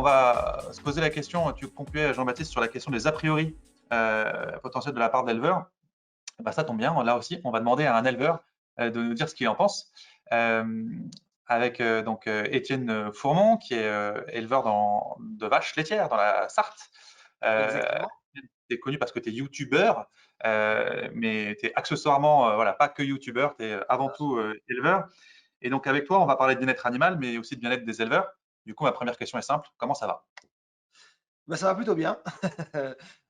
va se poser la question, tu concluais Jean-Baptiste sur la question des a priori potentiels de la part de l'éleveur. Bah, ça tombe bien, là aussi, on va demander à un éleveur de nous dire ce qu'il en pense. Euh, avec donc Étienne Fourmont, qui est éleveur de vaches laitières dans la Sarthe. Exactement. Tu es connu parce que tu es youtubeur, mais tu es accessoirement, voilà, pas que youtubeur, tu es avant tout éleveur. Et donc avec toi, on va parler de bien-être animal, mais aussi de bien-être des éleveurs. Du coup, ma première question est simple, comment ça va? Bah, ça va plutôt bien.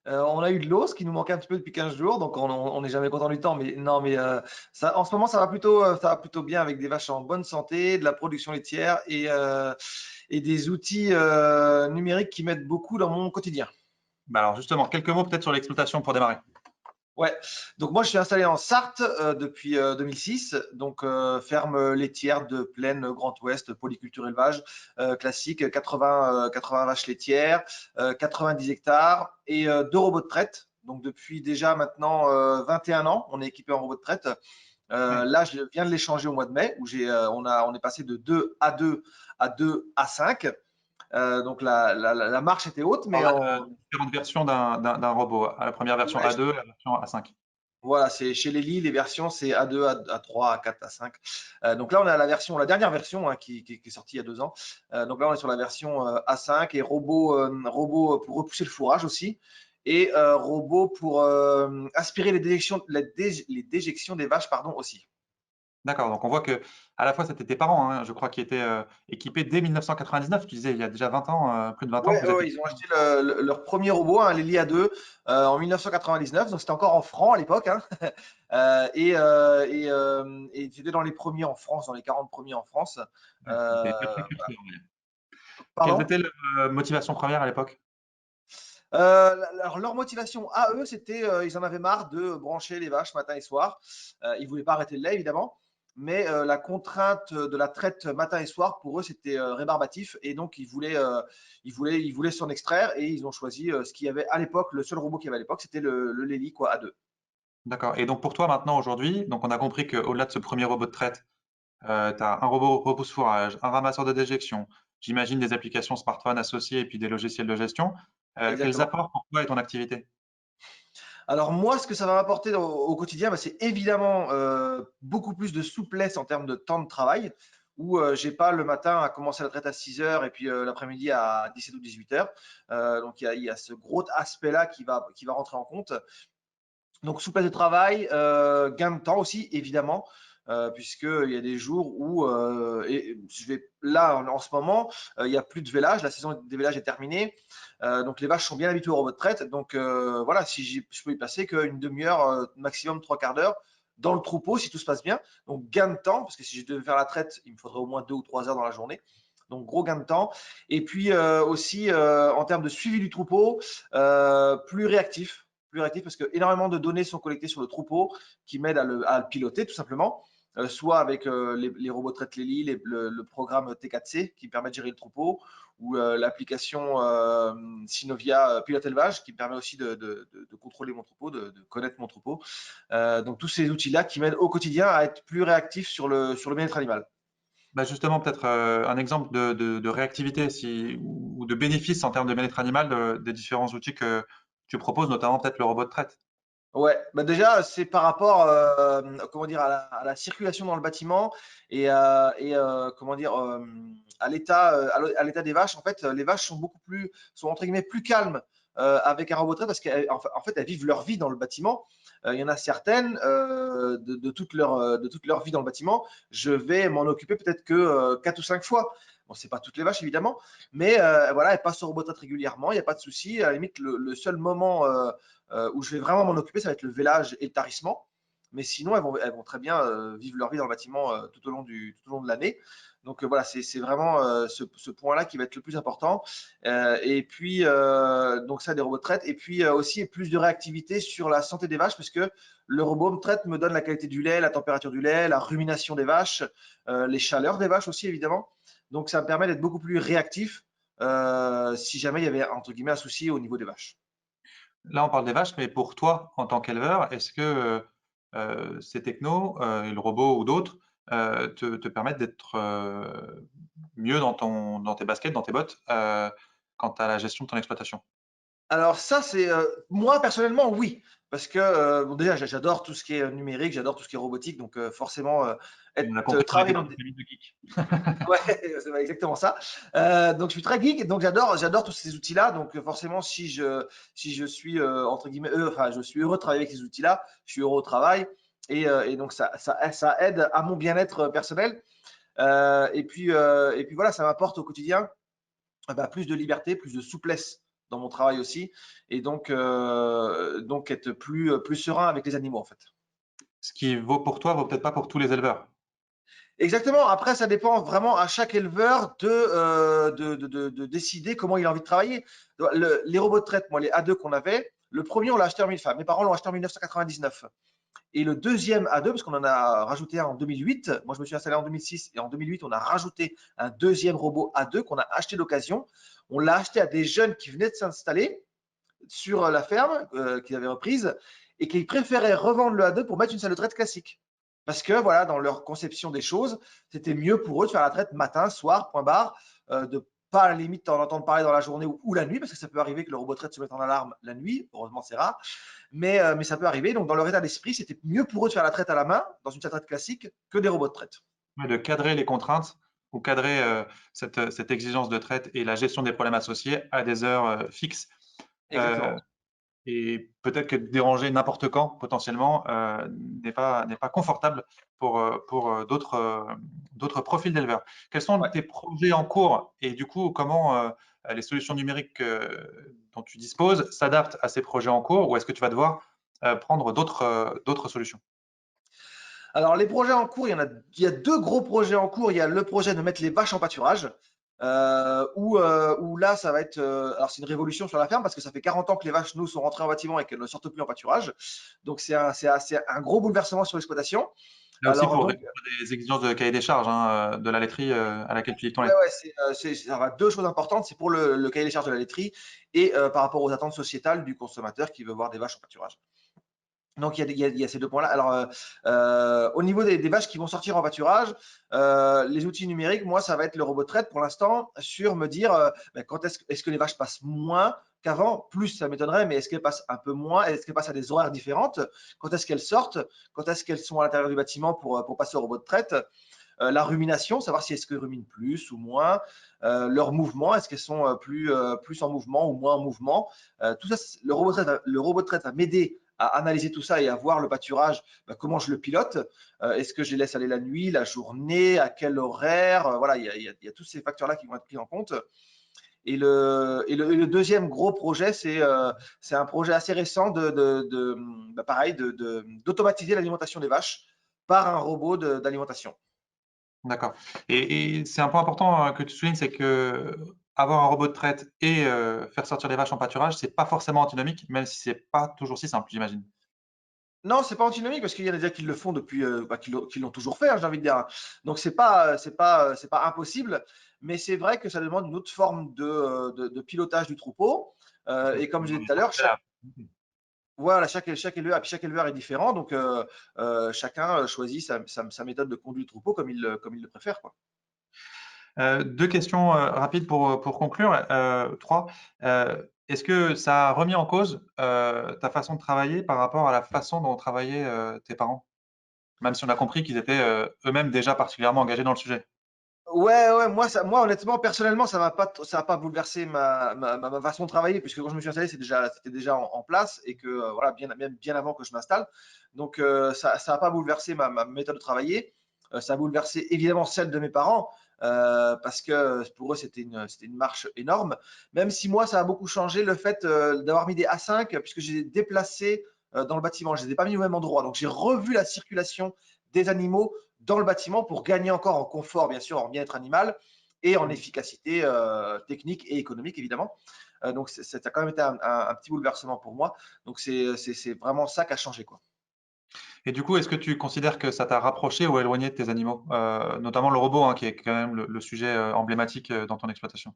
On a eu de l'eau, ce qui nous manquait un petit peu depuis 15 jours, donc on n'est jamais content du temps. Mais non, mais ça, en ce moment, ça va plutôt bien avec des vaches en bonne santé, de la production laitière et des outils numériques qui m'aident beaucoup dans mon quotidien. Bah alors justement, quelques mots peut-être sur l'exploitation pour démarrer. Ouais, donc moi je suis installé en Sarthe depuis 2006, donc ferme laitière de plaine Grand Ouest, polyculture élevage classique, 80 vaches laitières, 90 hectares et deux robots de traite. Donc depuis déjà maintenant 21 ans, on est équipé en robot de traite. Oui. Là, je viens de les changer au mois de mai, où on est passé de 2 à 2 à 2 à 5. Donc la marche était haute, On mais parle là de différentes versions d'un robot. La première version ouais, A2, la version A5. voilà, c'est chez Lely, les versions, c'est A2, A3, A4, A5. Donc là, on a la dernière version hein, qui est sortie il y a 2 ans. Donc là, on est sur la version A5 et robot pour repousser le fourrage aussi. Et robot pour aspirer les déjections des vaches pardon, aussi. D'accord, donc on voit que à la fois c'était tes parents, hein, je crois, qui étaient équipés dès 1999. Tu disais il y a déjà 20 ans, plus de 20 ans que Ouais, vous êtes ouais, ils ont équipés. acheté leur premier robot, un Lely A2, en 1999. Donc c'était encore en francs à l'époque. Hein. Et c'était dans les premiers en France, dans les 40 premiers en France. Ouais, donc t'es Euh, précurseur, on va dire. Quelles Pardon? étaient leurs motivations premières à l'époque? Alors, leur motivation à eux, c'était ils en avaient marre de brancher les vaches matin et soir. Ils voulaient pas arrêter le lait, évidemment, mais la contrainte de la traite matin et soir, pour eux, c'était rébarbatif. Et donc, ils voulaient s'en extraire et ils ont choisi ce qu'il y avait à l'époque. Le seul robot qu'il y avait à l'époque, c'était le Lely, quoi, A2. D'accord. Et donc pour toi maintenant aujourd'hui, donc on a compris qu'au-delà de ce premier robot de traite, tu as un robot repousse-fourrage, un ramasseur de déjection, j'imagine des applications smartphone associées et puis des logiciels de gestion. Quels Exactement. apports pour toi et ton activité? Alors moi, ce que ça va m'apporter au quotidien, bah, c'est évidemment beaucoup plus de souplesse en termes de temps de travail, où j'ai pas le matin à commencer la traite à 6 heures et puis l'après-midi à 17 ou 18 heures. Donc il y a ce gros aspect-là qui va rentrer en compte. Donc souplesse de travail, gain de temps aussi évidemment, puisqu'il y a des jours où et je vais là en ce moment, il y a plus de vélage, la saison des vélages est terminée, donc les vaches sont bien habituées au robot de traite. Donc voilà, si je peux y passer qu'une demi-heure, maximum trois quarts d'heure dans le troupeau si tout se passe bien. Donc gain de temps, parce que si je devais faire la traite, il me faudrait au moins 2 ou 3 heures dans la journée. Donc gros gain de temps. Et puis aussi en termes de suivi du troupeau, plus réactif parce que énormément de données sont collectées sur le troupeau qui m'aident à le piloter tout simplement, soit avec les robots traite Lely, le programme T4C qui permet de gérer le troupeau, ou l'application Synovia Pilote Élevage qui me permet aussi de contrôler mon troupeau, de connaître mon troupeau. Donc tous ces outils-là qui m'aident au quotidien à être plus réactif sur le bien-être animal. Bah justement, peut-être un exemple de réactivité ou de bénéfice en termes de bien-être animal des différents outils que tu proposes, notamment peut-être le robot de traite. Ouais, bah déjà, c'est par rapport, comment dire, à la circulation dans le bâtiment comment dire, à l'état des vaches. En fait, les vaches sont entre guillemets plus calmes avec un robot de trait parce qu'en fait, elles vivent leur vie dans le bâtiment. Il y en a certaines de toute leur vie dans le bâtiment, je vais m'en occuper peut-être que 4 ou 5 fois. Bon, c'est pas toutes les vaches évidemment, mais voilà, elles passent au robot de traite régulièrement, il n'y a pas de souci. À la limite, le seul moment où je vais vraiment m'en occuper, ça va être le vélage et le tarissement. Mais sinon, elles vont très bien vivre leur vie dans le bâtiment tout au long de l'année. Donc voilà, c'est vraiment ce point-là qui va être le plus important. Et puis, donc ça, des robots de traite. Et puis aussi, plus de réactivité sur la santé des vaches, parce que le robot me traite, me donne la qualité du lait, la température du lait, la rumination des vaches, les chaleurs des vaches aussi, évidemment. Donc ça me permet d'être beaucoup plus réactif si jamais il y avait, entre guillemets, un souci au niveau des vaches. Là, on parle des vaches, mais pour toi, en tant qu'éleveur, est-ce que ces technos, et le robot ou d'autres, te permettent d'être mieux dans tes baskets, dans tes bottes, quant à la gestion de ton exploitation? Alors ça, c'est moi personnellement, oui, parce que bon, déjà, j'adore tout ce qui est numérique, j'adore tout ce qui est robotique, donc forcément, On a être compris qu'on était travailler dans dans une des famille de geeks. ouais, c'est exactement ça. Donc je suis très geek, donc j'adore tous ces outils-là. Donc forcément, si je suis entre guillemets, enfin, je suis heureux de travailler avec ces outils-là, je suis heureux au travail, et donc ça aide à mon bien-être personnel. Et puis voilà, ça m'apporte au quotidien bah, plus de liberté, plus de souplesse dans mon travail aussi, et donc être plus serein avec les animaux en fait. Ce qui vaut pour toi, vaut peut-être pas pour tous les éleveurs. Exactement. Après, ça dépend vraiment à chaque éleveur de décider comment il a envie de travailler. Les robots de traite, moi, les A2 qu'on avait, le premier, on l'a acheté enfin, mes parents l'ont acheté en 1999. Et le deuxième A2, parce qu'on en a rajouté un en 2008, moi je me suis installé en 2006, et en 2008, on a rajouté un deuxième robot A2 qu'on a acheté d'occasion. On l'a acheté à des jeunes qui venaient de s'installer sur la ferme qu'ils avaient reprise, et qui préféraient revendre le A2 pour mettre une salle de traite classique. Parce que voilà, dans leur conception des choses, c'était mieux pour eux de faire la traite matin, soir, point barre, de pas à la limite en entendre parler dans la journée ou la nuit, parce que ça peut arriver que le robot de traite se mette en alarme la nuit. Heureusement, c'est rare, mais ça peut arriver. Donc, dans leur état d'esprit, c'était mieux pour eux de faire la traite à la main, dans une salle de traite classique, que des robots de traite. Ouais, de cadrer les contraintes ou cadrer cette exigence de traite et la gestion des problèmes associés à des heures fixes. Euh, Exactement. et peut-être que déranger n'importe quand, potentiellement, n'est pas confortable pour d'autres profils d'éleveurs. Quels sont Ouais. tes projets en cours et du coup, comment les solutions numériques dont tu disposes s'adaptent à ces projets en cours ou est-ce que tu vas devoir prendre d'autres solutions? Alors, les projets en cours, il y a deux gros projets en cours. Il y a le projet de mettre les vaches en pâturage, où là, ça va être. Alors, c'est une révolution sur la ferme parce que ça fait 40 ans que les vaches, nous, sont rentrées en bâtiment et qu'elles ne sortent plus en pâturage. Donc, c'est un gros bouleversement sur l'exploitation. Là aussi Alors, pour donc, répondre à des exigences de cahier des charges, hein, de la laiterie à laquelle tu livres ton ouais, lait. ouais, ça va deux choses importantes. C'est pour le cahier des charges de la laiterie et par rapport aux attentes sociétales du consommateur qui veut voir des vaches en pâturage. Donc il y a ces deux points-là. Alors, au niveau des vaches qui vont sortir en pâturage, les outils numériques, moi, ça va être le robot de traite pour l'instant, sur me dire ben, quand est-ce que les vaches passent moins qu'avant, plus ça m'étonnerait, mais est-ce qu'elles passent un peu moins, est-ce qu'elles passent à des horaires différentes, quand est-ce qu'elles sortent, quand est-ce qu'elles sont à l'intérieur du bâtiment pour passer au robot de traite, la rumination, savoir si est-ce qu'elles ruminent plus ou moins, leur mouvement, est-ce qu'elles sont plus en mouvement ou moins en mouvement. Tout ça, le robot de traite va m'aider à analyser tout ça et à voir le pâturage, bah, comment je le pilote. Est-ce que je les laisse aller la nuit, la journée, à quel horaire, voilà, il y a tous ces facteurs-là qui vont être pris en compte. Et le deuxième gros projet, c'est un projet assez récent bah, pareil, d'automatiser l'alimentation des vaches par un robot d'alimentation. D'accord. Et c'est un point important que tu soulignes, c'est que avoir un robot de traite et faire sortir les vaches en pâturage, c'est pas forcément antinomique, même si c'est pas toujours si simple, j'imagine. Non, c'est pas antinomique parce qu'il y en a déjà qui le font depuis, bah, qui l'ont toujours fait, hein, j'ai envie de dire. Donc c'est pas impossible, mais c'est vrai que ça demande une autre forme de pilotage du troupeau. Et comme je disais tout à l'heure, chaque éleveur est différent, donc chacun choisit sa méthode de conduite du troupeau comme il le préfère, quoi. Deux questions rapides pour conclure. Trois. Est-ce que ça a remis en cause ta façon de travailler par rapport à la façon dont travaillaient tes parents? Même si on a compris qu'ils étaient eux-mêmes déjà particulièrement engagés dans le sujet. Ouais, ouais, moi honnêtement, personnellement, ça va pas bouleversé ma façon de travailler, puisque quand je me suis installé, c'était déjà en place, et que voilà, même bien avant que je m'installe. Donc ça n'a pas bouleversé ma méthode de travailler. Ça a bouleversé évidemment celle de mes parents, parce que pour eux, c'était une marche énorme. Même si moi, ça a beaucoup changé le fait d'avoir mis des A5, puisque j'ai déplacé dans le bâtiment. Je ne les ai pas mis au même endroit. Donc j'ai revu la circulation des animaux dans le bâtiment pour gagner encore en confort, bien sûr, en bien-être animal et en efficacité technique et économique, évidemment. Donc, ça a quand même été un petit bouleversement pour moi. Donc, c'est vraiment ça qui a changé, quoi. Et du coup, est-ce que tu considères que ça t'a rapproché ou éloigné de tes animaux? Notamment le robot, hein, qui est quand même le sujet emblématique dans ton exploitation.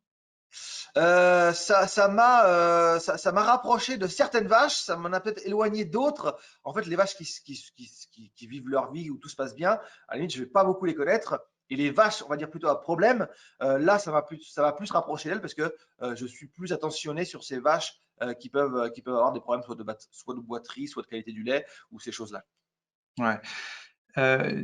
Ça m'a rapproché de certaines vaches, ça m'en a peut-être éloigné d'autres. En fait, les vaches qui vivent leur vie, où tout se passe bien, à la limite, je vais pas beaucoup les connaître. Et les vaches, on va dire plutôt à problème, là, ça va plus se rapprocher d'elles parce que je suis plus attentionné sur ces vaches qui peuvent avoir des problèmes soit de boiterie, soit de qualité du lait ou ces choses-là. Ouais.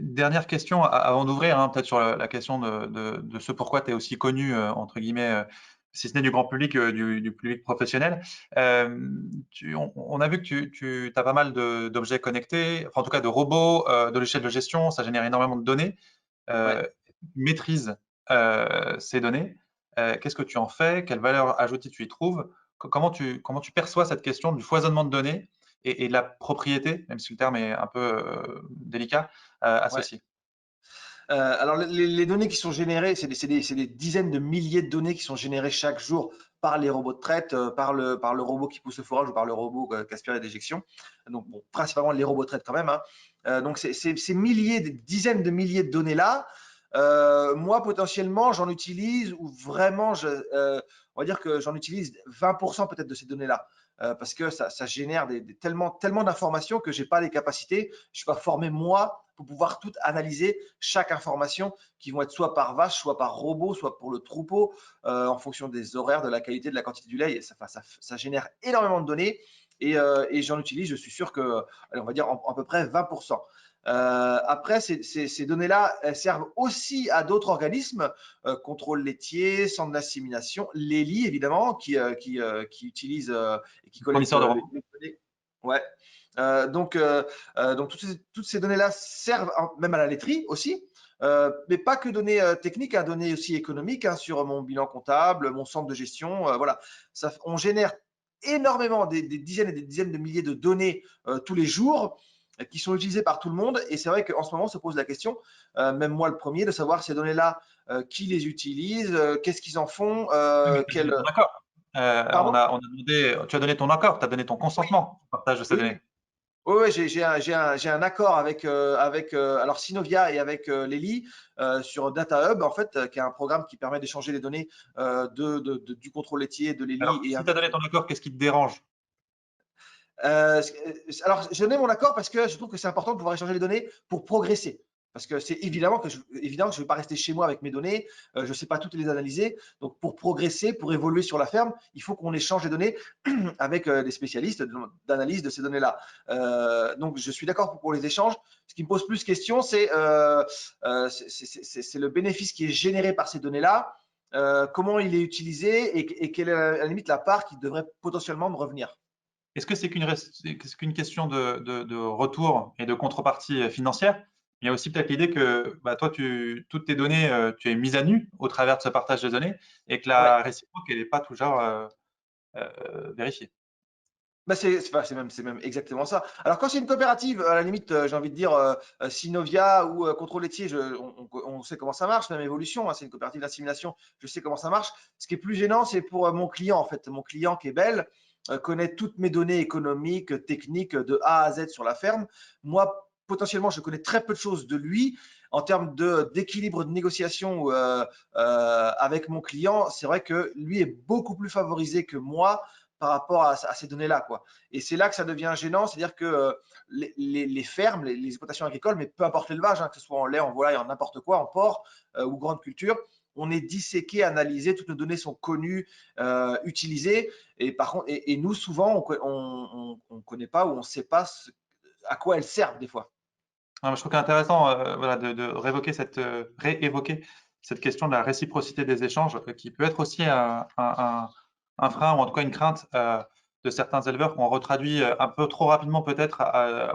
Dernière question avant d'ouvrir, hein, peut-être sur la question de ce pourquoi tu es aussi connu, entre guillemets, si ce n'est du grand public, du public professionnel. On a vu que tu as pas mal d'objets connectés, enfin, en tout cas de robots, de logiciels de gestion, ça génère énormément de données. Ouais. Tu maîtrises ces données. Qu'est-ce que tu en fais? Quelle valeur ajoutée tu y trouves? Comment tu perçois cette question du foisonnement de données et de la propriété, même si le terme est un peu délicat, Ouais. associé? Alors, les données qui sont générées, c'est des dizaines de milliers de données qui sont générées chaque jour par les robots de traite, par le robot qui pousse le fourrage ou par le robot qui aspire les déjections. Donc, bon, principalement les robots de traite quand même, hein. Donc, ces milliers, des dizaines de milliers de données-là, moi, potentiellement, j'en utilise ou vraiment, on va dire que j'en utilise 20% peut-être de ces données-là. Parce que ça génère tellement d'informations que j'ai pas les capacités, je suis pas formé moi pour pouvoir tout analyser, chaque information qui vont être soit par vache, soit par robot, soit pour le troupeau, en fonction des horaires, de la qualité, de la quantité du lait. Et ça génère énormément de données et j'en utilise, je suis sûr que, allez, on va dire à peu près 20%. Après, ces données-là, elles servent aussi à d'autres organismes, contrôle laitier, centre d'assimilation, l'ELI évidemment, qui utilise et qui collecte Fournisseur de robots. les données. Ouais. Donc toutes ces données-là servent même à la laiterie aussi, mais pas que données techniques, hein, données aussi économiques, hein, sur mon bilan comptable, mon centre de gestion. Voilà, on génère énormément, des dizaines et des dizaines de milliers de données tous les jours qui sont utilisées par tout le monde. Et c'est vrai qu'en ce moment, on se pose la question, même moi le premier, de savoir ces données-là, qui les utilise, qu'est-ce qu'ils en font, Oui, mais tu as donné ton accord. Pardon? On a demandé, tu as donné ton accord, tu as donné ton Oui, consentement au partage de ces oui, données. oui. Oui, ouais, j'ai un accord avec alors Synovia et avec Lely sur Data Hub, en fait, qui est un programme qui permet d'échanger les données du contrôle laitier, de Lely Alors, et si tu as donné inversement. ton accord, qu'est-ce qui te dérange? Alors, j'ai donné mon accord parce que je trouve que c'est important de pouvoir échanger les données pour progresser. Parce que c'est évidemment que je ne vais pas rester chez moi avec mes données, je ne sais pas toutes les analyser. Donc, pour progresser, pour évoluer sur la ferme, il faut qu'on échange les données avec des spécialistes d'analyse de ces données-là. Donc, je suis d'accord pour les échanges. Ce qui me pose plus question, c'est le bénéfice qui est généré par ces données-là, comment il est utilisé et quelle est à la limite la part qui devrait potentiellement me revenir. Est-ce que c'est qu'une question de retour et de contrepartie financière? Il y a aussi peut-être l'idée que bah, toi, toutes tes données, tu es mise à nu au travers de ce partage de données et que Ouais. la réciproque, elle n'est pas toujours vérifiée. Bah, c'est même exactement ça. Alors quand c'est une coopérative, à la limite, j'ai envie de dire Synovia ou Contrôle laitier, on sait comment ça marche, même Évolution, hein, c'est une coopérative d'assimilation, je sais comment ça marche. Ce qui est plus gênant, c'est pour mon client en fait. Mon client qui est Bell connaît toutes mes données économiques, techniques de A à Z sur la ferme. Moi, potentiellement, je connais très peu de choses de lui. En termes d'équilibre de négociation avec mon client, c'est vrai que lui est beaucoup plus favorisé que moi par rapport à ces données-là, quoi. Et c'est là que ça devient gênant, c'est-à-dire que les fermes, les exploitations agricoles, mais peu importe l'élevage, hein, que ce soit en lait, en volaille, en n'importe quoi, en porc ou grande culture, on est disséqué, analysé, toutes nos données sont connues, utilisées. Et par contre, et nous, souvent, on ne connaît pas ou on ne sait pas à quoi elles servent des fois. Ah, je trouve qu'intéressant voilà, de réévoquer cette question de la réciprocité des échanges, qui peut être aussi un frein ou en tout cas une crainte de certains éleveurs qu'on retraduit un peu trop rapidement peut-être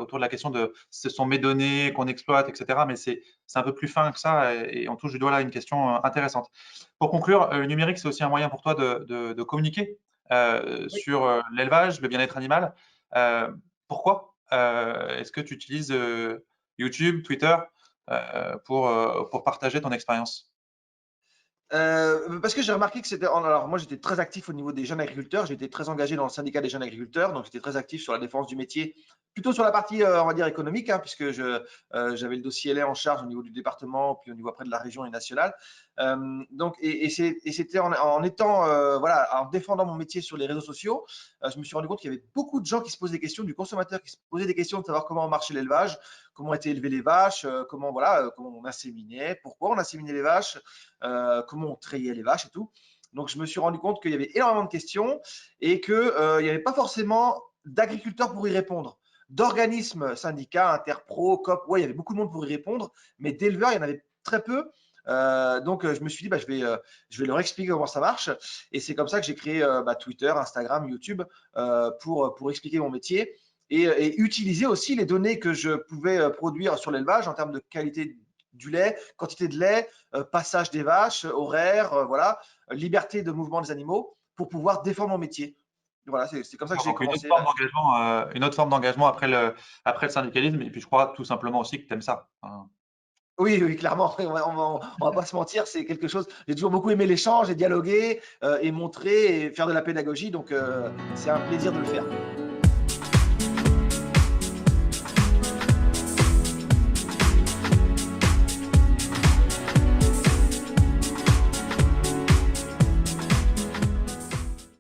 autour de la question de ce sont mes données qu'on exploite, etc. Mais c'est un peu plus fin que ça et on touche du doigt là une question intéressante. Pour conclure, le numérique, c'est aussi un moyen pour toi de communiquer Oui. sur l'élevage, le bien-être animal. Euh, Pourquoi est-ce que tu utilises YouTube, Twitter, pour partager ton expérience? Parce que j'ai remarqué que alors moi j'étais très actif au niveau des jeunes agriculteurs, j'étais très engagé dans le syndicat des jeunes agriculteurs, donc j'étais très actif sur la défense du métier, plutôt sur la partie on va dire économique, hein, puisque j'avais le dossier lait en charge au niveau du département, puis au niveau après de la région et nationale. Donc c'était en étant voilà, en défendant mon métier sur les réseaux sociaux, je me suis rendu compte qu'il y avait beaucoup de gens qui se posaient des questions, du consommateur qui se posait des questions de savoir comment marchait l'élevage, comment étaient élevées les vaches, comment voilà, comment on inséminait, pourquoi on inséminait les vaches, comment on trayait les vaches et tout. Donc je me suis rendu compte qu'il y avait énormément de questions et qu'il n'y avait pas forcément d'agriculteurs pour y répondre. D'organismes, syndicats, interpro, COP, ouais, il y avait beaucoup de monde pour y répondre, mais d'éleveurs, il y en avait très peu. Donc je me suis dit, je vais leur expliquer comment ça marche. Et c'est comme ça que j'ai créé Twitter, Instagram, YouTube pour expliquer mon métier et utiliser aussi les données que je pouvais produire sur l'élevage en termes de qualité du lait, quantité de lait, passage des vaches, horaire, voilà, liberté de mouvement des animaux pour pouvoir défendre mon métier. Voilà, c'est comme ça que j'ai Donc commencé. une autre forme d'engagement après le syndicalisme. Et puis je crois tout simplement aussi que tu aimes ça. Enfin, Oui, oui, clairement, on va pas se mentir, c'est quelque chose. J'ai toujours beaucoup aimé l'échange et dialoguer et montrer et faire de la pédagogie, donc c'est un plaisir de le faire.